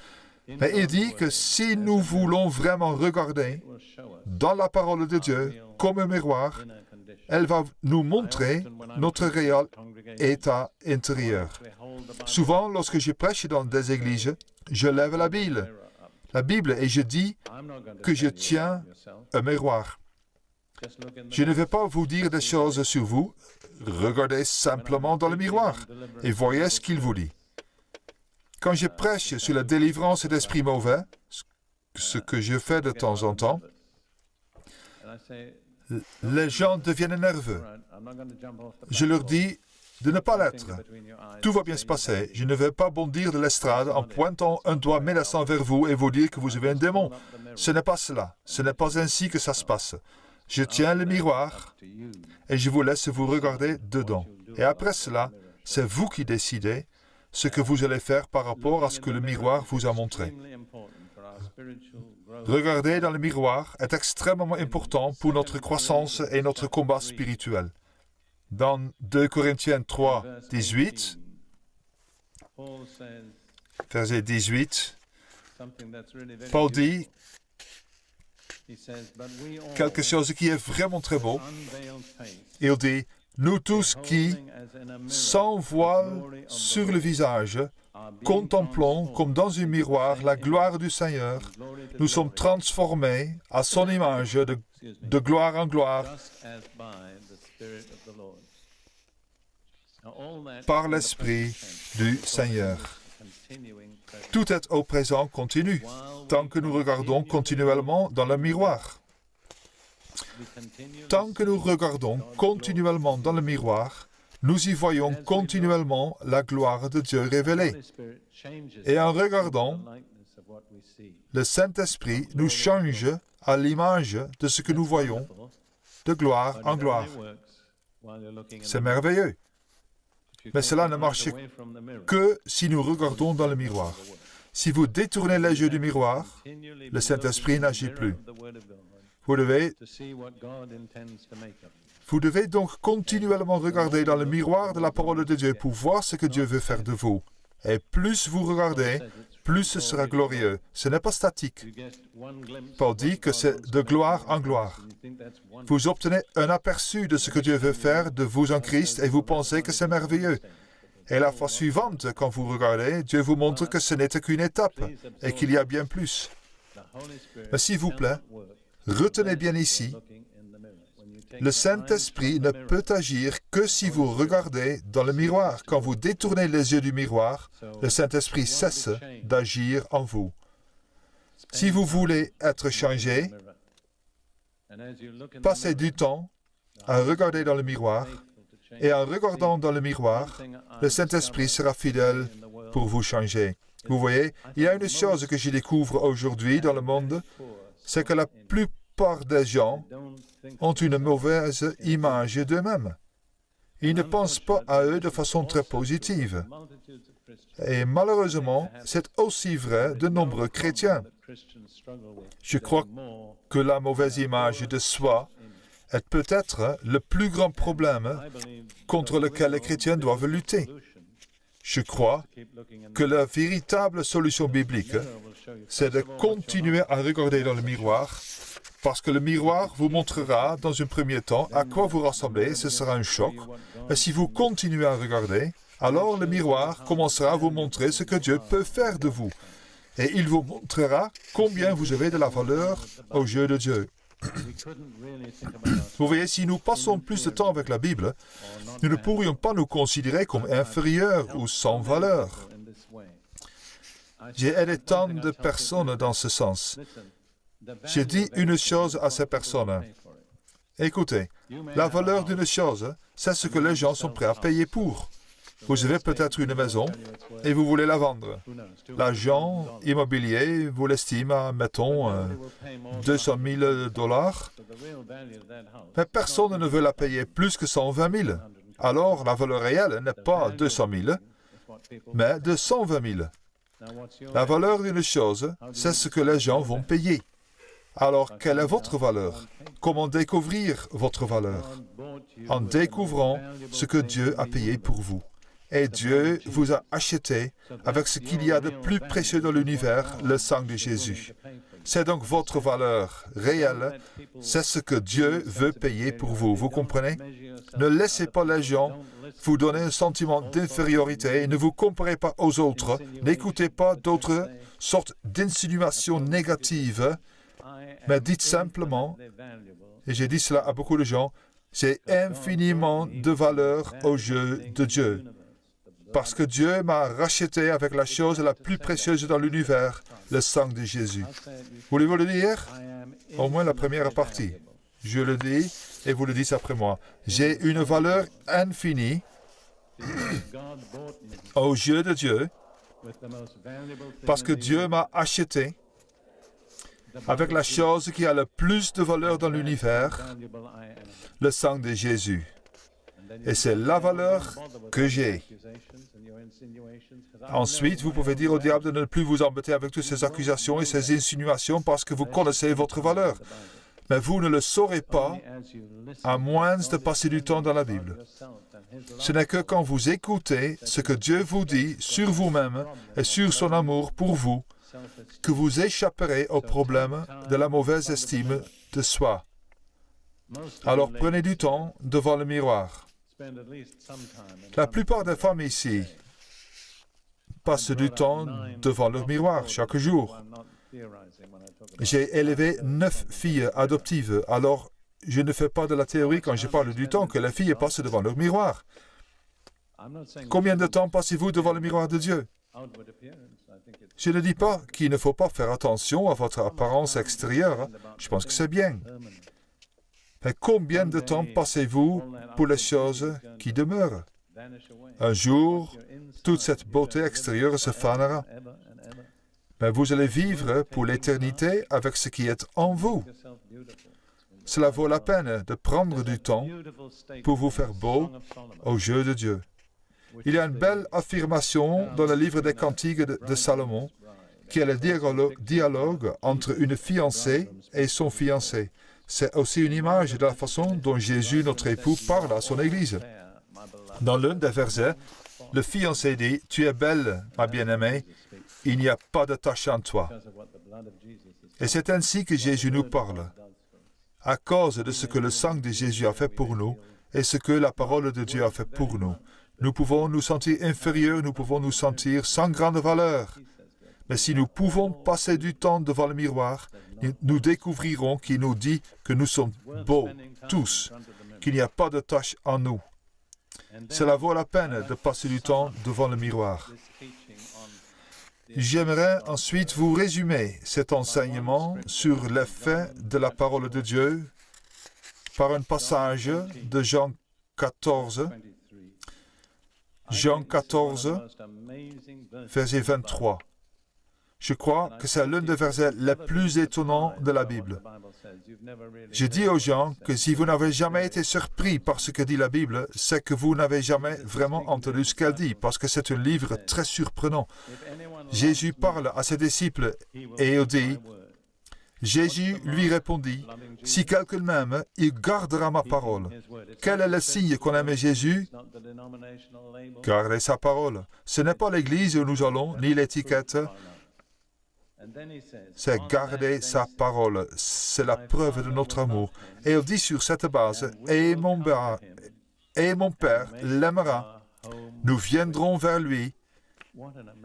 Mais il dit que si nous voulons vraiment regarder dans la parole de Dieu comme un miroir, elle va nous montrer notre réel état intérieur. Souvent, lorsque je prêche dans des églises, je lève la Bible et je dis que je tiens un miroir. Je ne vais pas vous dire des choses sur vous, regardez simplement dans le miroir et voyez ce qu'il vous dit. Quand je prêche sur la délivrance d'esprits mauvais, ce que je fais de temps en temps, les gens deviennent nerveux. Je leur dis de ne pas l'être. Tout va bien se passer. Je ne vais pas bondir de l'estrade en pointant un doigt menaçant vers vous et vous dire que vous avez un démon. Ce n'est pas cela. Ce n'est pas ainsi que ça se passe. Je tiens le miroir et je vous laisse vous regarder dedans. Et après cela, c'est vous qui décidez ce que vous allez faire par rapport à ce que le miroir vous a montré. Regarder dans le miroir est extrêmement important pour notre croissance et notre combat spirituel. Dans 2 Corinthiens 3, 18, verset 18, Paul dit quelque chose qui est vraiment très beau. Il dit, « Nous tous qui, sans voile sur le visage, contemplons comme dans un miroir la gloire du Seigneur, nous sommes transformés à son image de gloire en gloire par l'Esprit du Seigneur. Tout est au présent continu, tant que nous regardons continuellement dans le miroir. Tant que nous regardons continuellement dans le miroir, nous y voyons continuellement la gloire de Dieu révélée. Et en regardant, le Saint-Esprit nous change à l'image de ce que nous voyons, de gloire en gloire. C'est merveilleux. Mais cela ne marche que si nous regardons dans le miroir. Si vous détournez les yeux du miroir, le Saint-Esprit n'agit plus. Vous devez donc continuellement regarder dans le miroir de la parole de Dieu pour voir ce que Dieu veut faire de vous. Et plus vous regardez, plus ce sera glorieux. Ce n'est pas statique. Paul dit que c'est de gloire en gloire. Vous obtenez un aperçu de ce que Dieu veut faire de vous en Christ et vous pensez que c'est merveilleux. Et la fois suivante, quand vous regardez, Dieu vous montre que ce n'était qu'une étape et qu'il y a bien plus. Mais s'il vous plaît, retenez bien ici, le Saint-Esprit ne peut agir que si vous regardez dans le miroir. Quand vous détournez les yeux du miroir, le Saint-Esprit cesse d'agir en vous. Si vous voulez être changé, passez du temps à regarder dans le miroir, et en regardant dans le miroir, le Saint-Esprit sera fidèle pour vous changer. Vous voyez, il y a une chose que je découvre aujourd'hui dans le monde, c'est que la plupart des gens ont une mauvaise image d'eux-mêmes. Ils ne pensent pas à eux de façon très positive. Et malheureusement, c'est aussi vrai de nombreux chrétiens. Je crois que la mauvaise image de soi est peut-être le plus grand problème contre lequel les chrétiens doivent lutter. Je crois que la véritable solution biblique, c'est de continuer à regarder dans le miroir, parce que le miroir vous montrera dans un premier temps à quoi vous ressemblez, ce sera un choc. Mais si vous continuez à regarder, alors le miroir commencera à vous montrer ce que Dieu peut faire de vous. Et il vous montrera combien vous avez de la valeur aux yeux de Dieu. Vous voyez, si nous passons plus de temps avec la Bible, nous ne pourrions pas nous considérer comme inférieurs ou sans valeur. J'ai aidé tant de personnes dans ce sens. J'ai dit une chose à ces personnes. Écoutez, la valeur d'une chose, c'est ce que les gens sont prêts à payer pour. Vous avez peut-être une maison et vous voulez la vendre. L'agent immobilier vous l'estime à, mettons, 200 000 $. Mais personne ne veut la payer plus que 120 000. Alors, la valeur réelle n'est pas 200 000, mais de 120 000. La valeur d'une chose, c'est ce que les gens vont payer. Alors, quelle est votre valeur? Comment découvrir votre valeur? En découvrant ce que Dieu a payé pour vous. Et Dieu vous a acheté avec ce qu'il y a de plus précieux dans l'univers, le sang de Jésus. C'est donc votre valeur réelle, c'est ce que Dieu veut payer pour vous. Vous comprenez? Ne laissez pas les gens vous donner un sentiment d'infériorité, ne vous comparez pas aux autres, n'écoutez pas d'autres sortes d'insinuations négatives, mais dites simplement, et j'ai dit cela à beaucoup de gens, j'ai infiniment de valeur aux yeux de Dieu. Parce que Dieu m'a racheté avec la chose la plus précieuse dans l'univers, le sang de Jésus. Voulez-vous le dire? Au moins la première partie. Je le dis et vous le dites après moi. J'ai une valeur infinie aux yeux de Dieu parce que Dieu m'a acheté avec la chose qui a le plus de valeur dans l'univers, le sang de Jésus. Et c'est la valeur que j'ai. Ensuite, vous pouvez dire au diable de ne plus vous embêter avec toutes ces accusations et ces insinuations parce que vous connaissez votre valeur. Mais vous ne le saurez pas à moins de passer du temps dans la Bible. Ce n'est que quand vous écoutez ce que Dieu vous dit sur vous-même et sur son amour pour vous que vous échapperez au problème de la mauvaise estime de soi. Alors prenez du temps devant le miroir. La plupart des femmes ici passent du temps devant leur miroir chaque jour. J'ai élevé 9 filles adoptives, alors je ne fais pas de la théorie quand je parle du temps que les filles passent devant leur miroir. Combien de temps passez-vous devant le miroir de Dieu? Je ne dis pas qu'il ne faut pas faire attention à votre apparence extérieure. Je pense que c'est bien. Mais combien de temps passez-vous pour les choses qui demeurent? Un jour, toute cette beauté extérieure se fanera. Mais vous allez vivre pour l'éternité avec ce qui est en vous. Cela vaut la peine de prendre du temps pour vous faire beau aux yeux de Dieu. Il y a une belle affirmation dans le livre des Cantiques de Salomon, qui est le dialogue entre une fiancée et son fiancé. C'est aussi une image de la façon dont Jésus, notre époux, parle à son Église. Dans l'un des versets, le fiancé dit « Tu es belle, ma bien-aimée, il n'y a pas de tache en toi. » Et c'est ainsi que Jésus nous parle. À cause de ce que le sang de Jésus a fait pour nous et ce que la parole de Dieu a fait pour nous, nous pouvons nous sentir inférieurs, nous pouvons nous sentir sans grande valeur. Mais si nous pouvons passer du temps devant le miroir, nous découvrirons qu'il nous dit que nous sommes beaux, tous, qu'il n'y a pas de tache en nous. Cela vaut la peine de passer du temps devant le miroir. J'aimerais ensuite vous résumer cet enseignement sur l'effet de la parole de Dieu par un passage de Jean 14, verset 23. Je crois que c'est l'un des versets les plus étonnants de la Bible. Je dis aux gens que si vous n'avez jamais été surpris par ce que dit la Bible, c'est que vous n'avez jamais vraiment entendu ce qu'elle dit, parce que c'est un livre très surprenant. Jésus parle à ses disciples et il dit, Jésus lui répondit, « Si quelqu'un m'aime, il gardera ma parole. » Quel est le signe qu'on aime Jésus? Garder sa parole. Ce n'est pas l'église où nous allons, ni l'étiquette. C'est garder sa parole. C'est la preuve de notre amour. Et il dit sur cette base, « Et mon Père l'aimera. Nous viendrons vers lui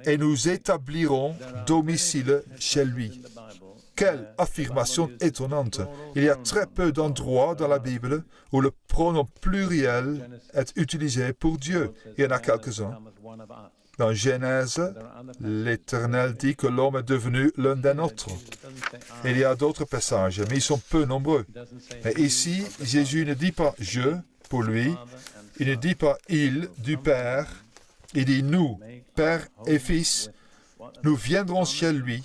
et nous établirons domicile chez lui. » Quelle affirmation étonnante! Il y a très peu d'endroits dans la Bible où le pronom pluriel est utilisé pour Dieu. Il y en a quelques-uns. Dans Genèse, l'Éternel dit que l'homme est devenu l'un des nôtres. Il y a d'autres passages, mais ils sont peu nombreux. Mais ici, Jésus ne dit pas « je » pour lui, il ne dit pas « il » du Père, il dit « nous, Père et Fils, nous viendrons chez lui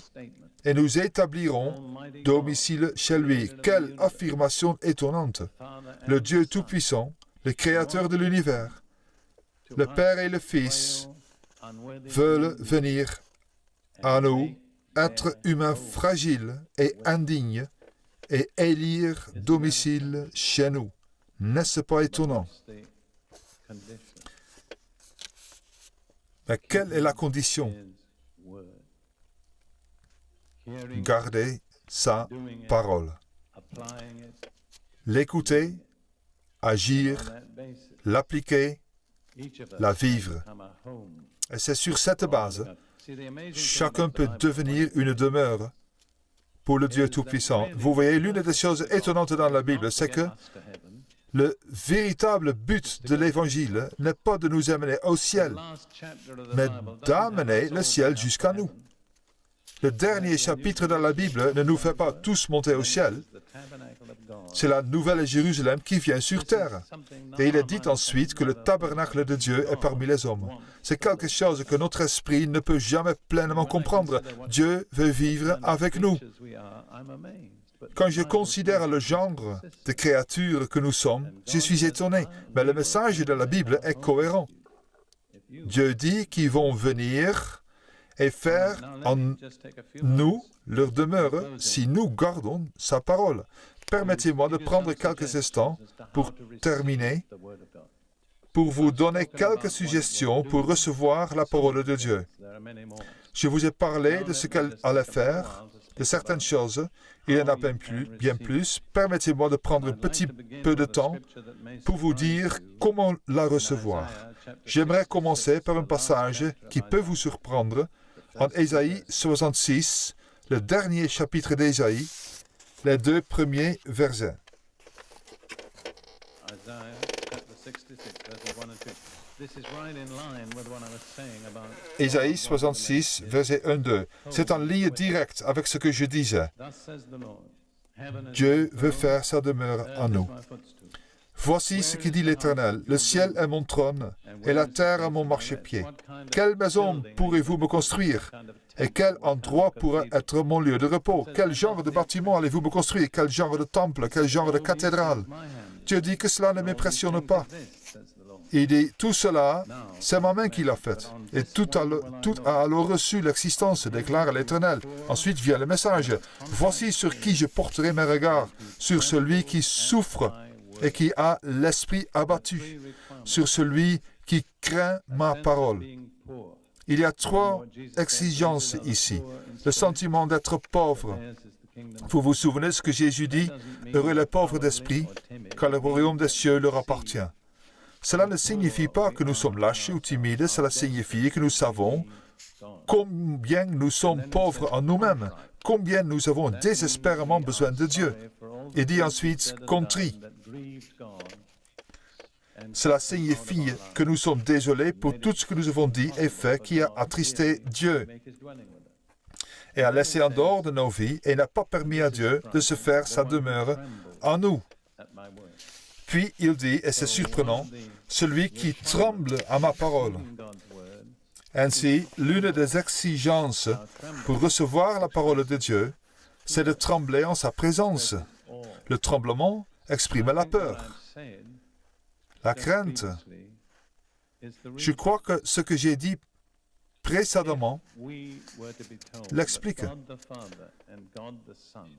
et nous établirons domicile chez lui. » Quelle affirmation étonnante! Le Dieu Tout-Puissant, le Créateur de l'univers, le Père et le Fils veulent venir à nous, être humains fragiles et indignes, et élire domicile chez nous. N'est-ce pas étonnant? Mais quelle est la condition? Garder sa parole. L'écouter, agir, l'appliquer, la vivre. Et c'est sur cette base, chacun peut devenir une demeure pour le Dieu Tout-Puissant. Vous voyez, l'une des choses étonnantes dans la Bible, c'est que le véritable but de l'Évangile n'est pas de nous amener au ciel, mais d'amener le ciel jusqu'à nous. Le dernier chapitre dans la Bible ne nous fait pas tous monter au ciel. C'est la nouvelle Jérusalem qui vient sur terre. Et il est dit ensuite que le tabernacle de Dieu est parmi les hommes. C'est quelque chose que notre esprit ne peut jamais pleinement comprendre. Dieu veut vivre avec nous. Quand je considère le genre de créatures que nous sommes, je suis étonné. Mais le message de la Bible est cohérent. Dieu dit qu'ils vont venir et faire en nous leur demeure si nous gardons sa parole. Permettez-moi de prendre quelques instants pour terminer, pour vous donner quelques suggestions pour recevoir la parole de Dieu. Je vous ai parlé de ce qu'elle allait faire, de certaines choses. Il y en a bien plus. Permettez-moi de prendre un petit peu de temps pour vous dire comment la recevoir. J'aimerais commencer par un passage qui peut vous surprendre en Ésaïe 66, le dernier chapitre d'Ésaïe, les 2 premiers versets. Ésaïe 66, verset 1-2. C'est en ligne directe avec ce que je disais. Dieu veut faire sa demeure en nous. Voici ce que dit l'Éternel. Le ciel est mon trône et la terre est mon marchepied. Quelle maison pourrez-vous me construire? Et quel endroit pourrait être mon lieu de repos? Quel genre de bâtiment allez-vous me construire? Quel genre de temple? Quel genre de cathédrale? Dieu dit que cela ne m'impressionne pas. Il dit, tout cela, c'est ma main qui l'a fait. Et tout a alors reçu l'existence, déclare l'Éternel. Ensuite vient le message. Voici sur qui je porterai mes regards, sur celui qui souffre et qui a l'esprit abattu, sur celui qui craint ma parole. Il y a 3 exigences ici. Le sentiment d'être pauvre. Vous vous souvenez de ce que Jésus dit? Heureux les pauvres d'esprit, car le royaume des cieux leur appartient. Cela ne signifie pas que nous sommes lâches ou timides, cela signifie que nous savons combien nous sommes pauvres en nous-mêmes, combien nous avons désespérément besoin de Dieu. Il dit ensuite contrit. Cela signifie que nous sommes désolés pour tout ce que nous avons dit et fait qui a attristé Dieu et a laissé en dehors de nos vies et n'a pas permis à Dieu de se faire sa demeure en nous. Puis il dit, et c'est surprenant, celui qui tremble à ma parole. Ainsi, l'une des exigences pour recevoir la parole de Dieu, c'est de trembler en sa présence. Le tremblement exprime la peur, la crainte. Je crois que ce que j'ai dit précédemment l'explique.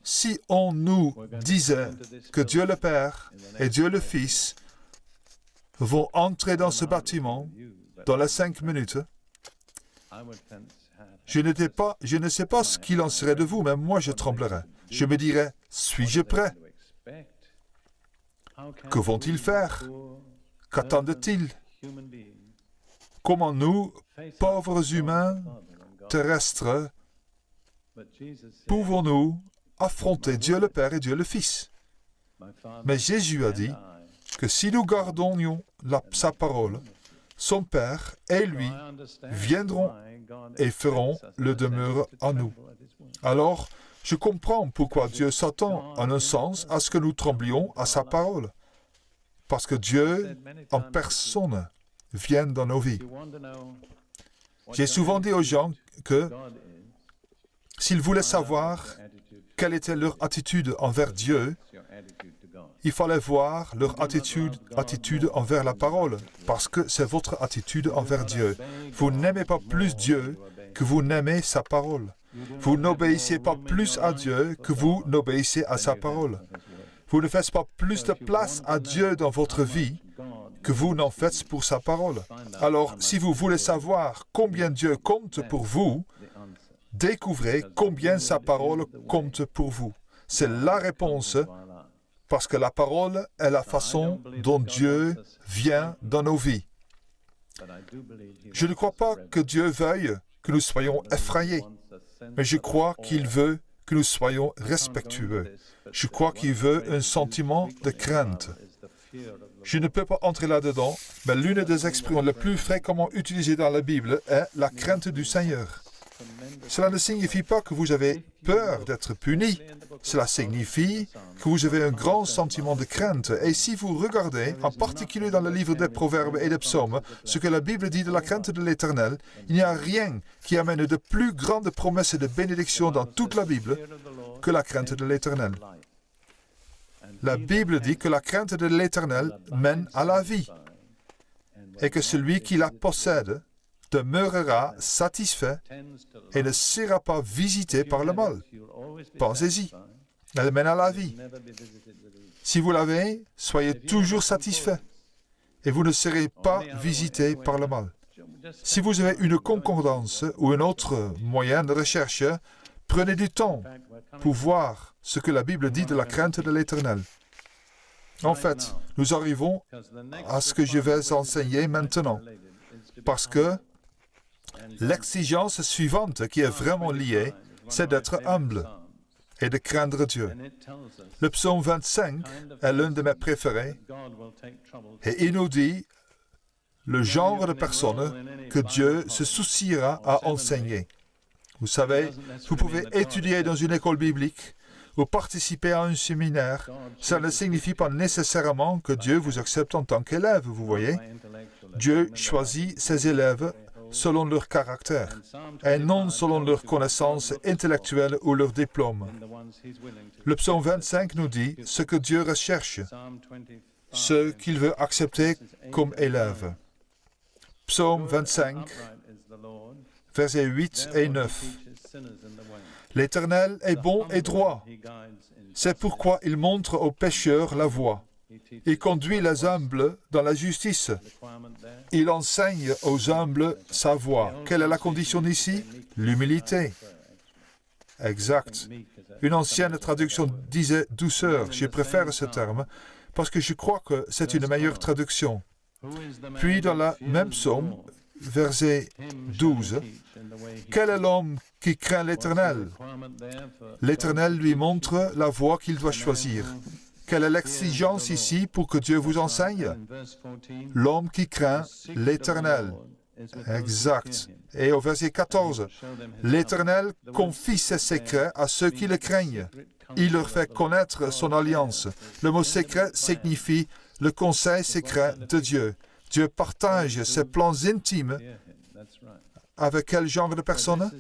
Si on nous disait que Dieu le Père et Dieu le Fils vont entrer dans ce bâtiment dans les 5 minutes, je ne sais pas ce qu'il en serait de vous, mais moi je tremblerais. Je me dirais, suis-je prêt? Que vont-ils faire? Qu'attendent-ils? Comment nous, pauvres humains terrestres, pouvons-nous affronter Dieu le Père et Dieu le Fils? Mais Jésus a dit que si nous gardons sa parole, son Père et lui viendront et feront le demeure en nous. Alors, je comprends pourquoi Dieu s'attend, en un sens, à ce que nous tremblions à sa parole. Parce que Dieu, en personne, vient dans nos vies. J'ai souvent dit aux gens que s'ils voulaient savoir quelle était leur attitude envers Dieu, il fallait voir leur attitude envers la parole, parce que c'est votre attitude envers Dieu. Vous n'aimez pas plus Dieu que vous n'aimez sa parole. Vous n'obéissez pas plus à Dieu que vous n'obéissez à sa parole. Vous ne faites pas plus de place à Dieu dans votre vie que vous n'en faites pour sa parole. Alors, si vous voulez savoir combien Dieu compte pour vous, découvrez combien sa parole compte pour vous. C'est la réponse, parce que la parole est la façon dont Dieu vient dans nos vies. Je ne crois pas que Dieu veuille que nous soyons effrayés, mais je crois qu'il veut que nous soyons respectueux. Je crois qu'il veut un sentiment de crainte. Je ne peux pas entrer là-dedans, mais l'une des expressions les plus fréquemment utilisées dans la Bible est la crainte du Seigneur. Cela ne signifie pas que vous avez peur d'être puni. Cela signifie que vous avez un grand sentiment de crainte. Et si vous regardez, en particulier dans le livre des Proverbes et des Psaumes, ce que la Bible dit de la crainte de l'Éternel, il n'y a rien qui amène de plus grandes promesses et de bénédictions dans toute la Bible que la crainte de l'Éternel. La Bible dit que la crainte de l'Éternel mène à la vie et que celui qui la possède demeurera satisfait et ne sera pas visité par le mal. Pensez-y. Elle mène à la vie. Si vous l'avez, soyez toujours satisfait et vous ne serez pas visité par le mal. Si vous avez une concordance ou un autre moyen de recherche, prenez du temps pour voir ce que la Bible dit de la crainte de l'Éternel. En fait, nous arrivons à ce que je vais enseigner maintenant, parce que l'exigence suivante qui est vraiment liée, c'est d'être humble et de craindre Dieu. Le psaume 25 est l'un de mes préférés, et il nous dit, le genre de personne que Dieu se souciera à enseigner. Vous savez, vous pouvez étudier dans une école biblique ou participer à un séminaire. Ça ne signifie pas nécessairement que Dieu vous accepte en tant qu'élève, vous voyez. Dieu choisit ses élèves selon leur caractère et non selon leur connaissance intellectuelle ou leur diplôme. Le psaume 25 nous dit ce que Dieu recherche, ce qu'il veut accepter comme élève. Psaume 25, versets 8 et 9. L'Éternel est bon et droit. C'est pourquoi il montre aux pécheurs la voie. Il conduit les humbles dans la justice. Il enseigne aux humbles sa voie. Quelle est la condition ici? L'humilité. Exact. Une ancienne traduction disait douceur. Je préfère ce terme parce que je crois que c'est une meilleure traduction. Puis dans la même psaume, verset 12, « Quel est l'homme qui craint l'Éternel? L'Éternel lui montre la voie qu'il doit choisir. » Quelle est l'exigence ici pour que Dieu vous enseigne? L'homme qui craint l'Éternel. Exact. Et au verset 14, « L'Éternel confie ses secrets à ceux qui le craignent. Il leur fait connaître son alliance. » Le mot secret signifie le conseil secret de Dieu. Dieu partage ses plans intimes avec quel genre de personnes?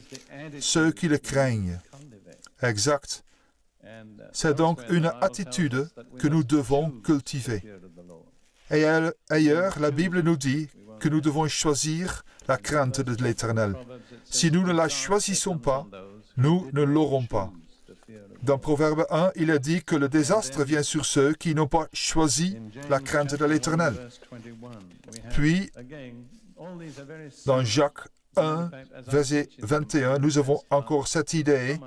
Ceux qui le craignent. Exact. C'est donc une attitude que nous devons cultiver. Et ailleurs, la Bible nous dit que nous devons choisir la crainte de l'Éternel. Si nous ne la choisissons pas, nous ne l'aurons pas. Dans Proverbe 1, il est dit que le désastre vient sur ceux qui n'ont pas choisi la crainte de l'Éternel. Puis, dans Jacques 1, verset 21, nous avons encore cette idée.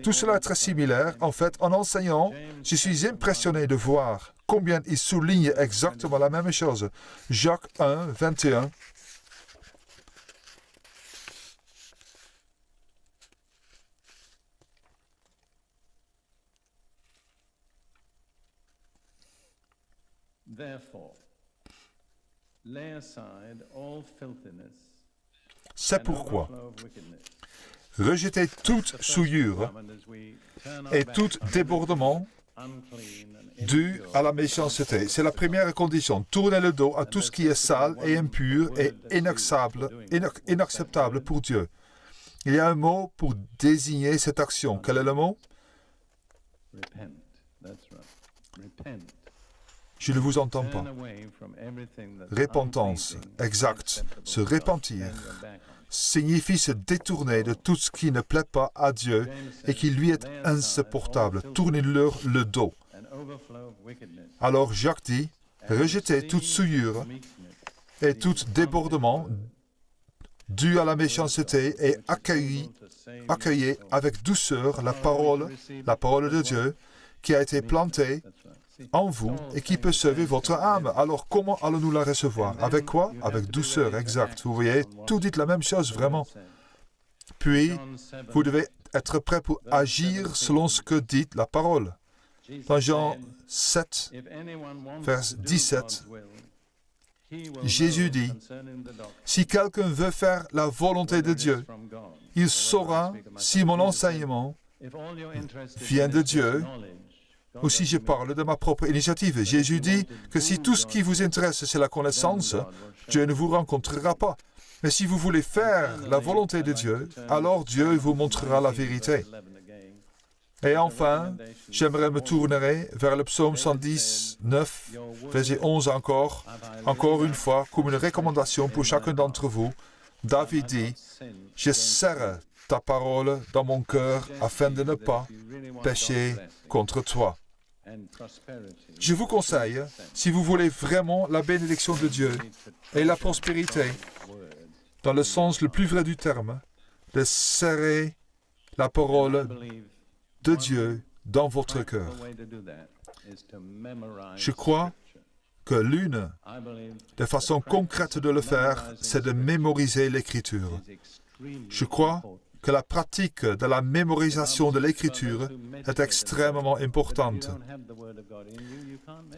Tout cela est très similaire. En fait, en enseignant, je suis impressionné de voir combien il souligne exactement la même chose. Jacques 1, 21. C'est pourquoi rejetez toute souillure et tout débordement dû à la méchanceté. C'est la première condition. Tournez le dos à tout ce qui est sale et impur et inacceptable pour Dieu. Il y a un mot pour désigner cette action. Quel est le mot? Je ne vous entends pas. Repentance, exact. Se repentir signifie se détourner de tout ce qui ne plaît pas à Dieu et qui lui est insupportable. Tournez-leur le dos. Alors Jacques dit, rejetez toute souillure et tout débordement dû à la méchanceté et accueillez avec douceur la parole de Dieu qui a été plantée en vous et qui peut sauver votre âme. Alors, comment allons-nous la recevoir? Avec quoi? Avec douceur, exact. Vous voyez, tout dit la même chose, vraiment. Puis, vous devez être prêt pour agir selon ce que dit la parole. Dans Jean 7, verset 17, Jésus dit, « Si quelqu'un veut faire la volonté de Dieu, il saura si mon enseignement vient de Dieu ou si je parle de ma propre initiative. » Jésus dit que si tout ce qui vous intéresse, c'est la connaissance, Dieu ne vous rencontrera pas. Mais si vous voulez faire la volonté de Dieu, alors Dieu vous montrera la vérité. Et enfin, j'aimerais me tourner vers le psaume 119, verset 11 encore une fois, comme une recommandation pour chacun d'entre vous. David dit, « Je serre ta parole dans mon cœur afin de ne pas pécher contre toi. » Je vous conseille, si vous voulez vraiment la bénédiction de Dieu et la prospérité, dans le sens le plus vrai du terme, de serrer la parole de Dieu dans votre cœur. Je crois que l'une des façons concrètes de le faire, c'est de mémoriser l'Écriture. Je crois que la pratique de la mémorisation de l'Écriture est extrêmement importante.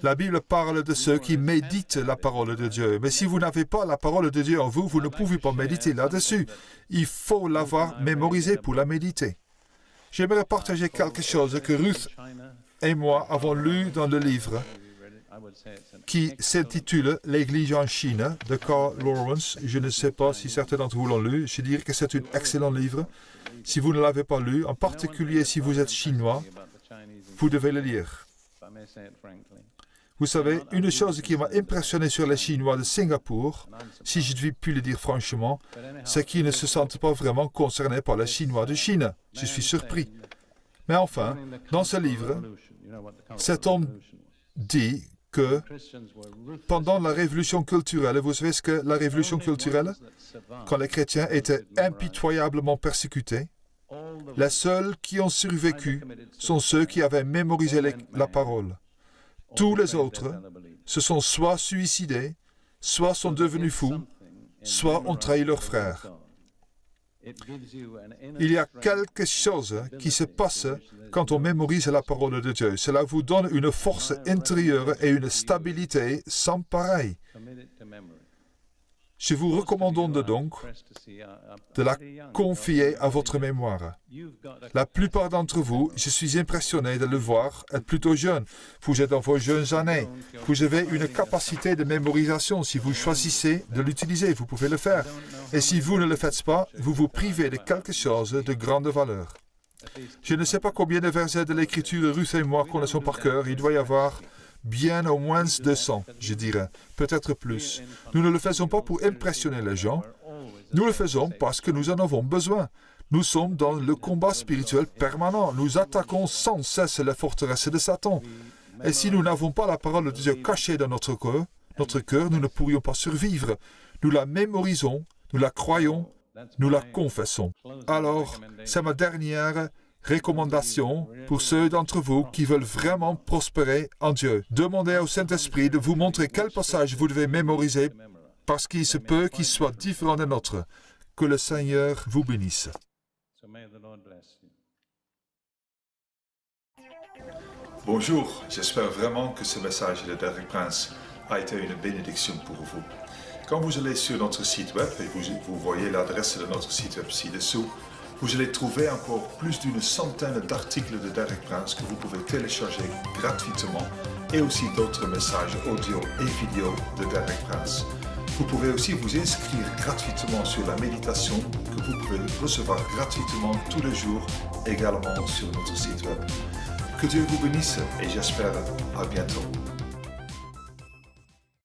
La Bible parle de ceux qui méditent la parole de Dieu. Mais si vous n'avez pas la parole de Dieu en vous, vous ne pouvez pas méditer là-dessus. Il faut l'avoir mémorisée pour la méditer. J'aimerais partager quelque chose que Ruth et moi avons lu dans le livre qui s'intitule « L'Église en Chine » de Carl Lawrence. Je ne sais pas si certains d'entre vous l'ont lu. Je dirais que c'est un excellent livre. Si vous ne l'avez pas lu, en particulier si vous êtes chinois, vous devez le lire. Vous savez, une chose qui m'a impressionné sur les Chinois de Singapour, si je devais plus le dire franchement, c'est qu'ils ne se sentent pas vraiment concernés par les Chinois de Chine. Je suis surpris. Mais enfin, dans ce livre, cet homme dit que pendant la révolution culturelle, vous savez ce que la révolution culturelle? Quand les chrétiens étaient impitoyablement persécutés, les seuls qui ont survécu sont ceux qui avaient mémorisé la parole. Tous les autres se sont soit suicidés, soit sont devenus fous, soit ont trahi leurs frères. Il y a quelque chose qui se passe quand on mémorise la parole de Dieu. Cela vous donne une force intérieure et une stabilité sans pareil. Je vous recommande donc de la confier à votre mémoire. La plupart d'entre vous, je suis impressionné de le voir, êtes plutôt jeunes. Vous êtes dans vos jeunes années. Vous avez une capacité de mémorisation. Si vous choisissez de l'utiliser, vous pouvez le faire. Et si vous ne le faites pas, vous vous privez de quelque chose de grande valeur. Je ne sais pas combien de versets de l'Écriture Ruth et moi connaissons par cœur. Il doit y avoir bien au moins 200, je dirais, peut-être plus. Nous ne le faisons pas pour impressionner les gens. Nous le faisons parce que nous en avons besoin. Nous sommes dans le combat spirituel permanent. Nous attaquons sans cesse les forteresses de Satan. Et si nous n'avons pas la parole de Dieu cachée dans notre cœur, nous ne pourrions pas survivre. Nous la mémorisons, nous la croyons, nous la confessons. Alors, c'est ma dernière recommandation pour ceux d'entre vous qui veulent vraiment prospérer en Dieu. Demandez au Saint-Esprit de vous montrer quel passage vous devez mémoriser parce qu'il se peut qu'il soit différent des nôtres. Que le Seigneur vous bénisse. Bonjour, j'espère vraiment que ce message de Derek Prince a été une bénédiction pour vous. Quand vous allez sur notre site web et vous voyez l'adresse de notre site web ci-dessous, vous allez trouver encore plus d'une centaine d'articles de Derek Prince que vous pouvez télécharger gratuitement et aussi d'autres messages audio et vidéo de Derek Prince. Vous pouvez aussi vous inscrire gratuitement sur la méditation que vous pouvez recevoir gratuitement tous les jours également sur notre site web. Que Dieu vous bénisse et j'espère à bientôt.